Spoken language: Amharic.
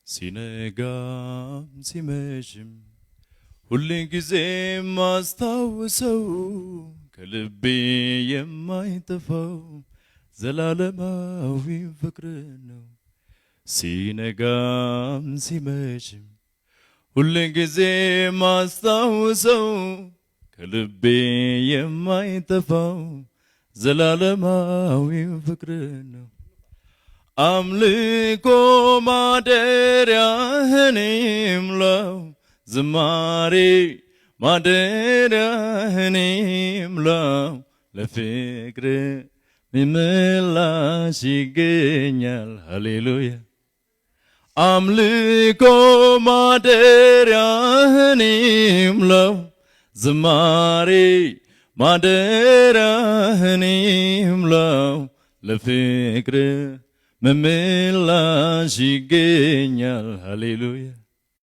ሲነጋም ሲመሽም ሁሌ ጊዜ ማስታውሰው ከልቤ የማይጠፋው ዘላለማዊ ፍቅር ነው። ሲነጋም ሲመሽም ሁሌ ጊዜ ማስታውሰው ከልቤ የማይጠፋው ዘላለማዊ ፍቅር ነው። አምልኮ ማደሪያህን ይምላው ዝማሬ ማደሪያህን ይምላው ለፍቅር ምላሽ ይገኛል። ሃሌሉያ። አምልኮ ማደሪያህን ይምላው ዝማሬ ማደሪያህን ይምላው ለፍቅር ምላሽ ይገኛል። ሃሌሉያ።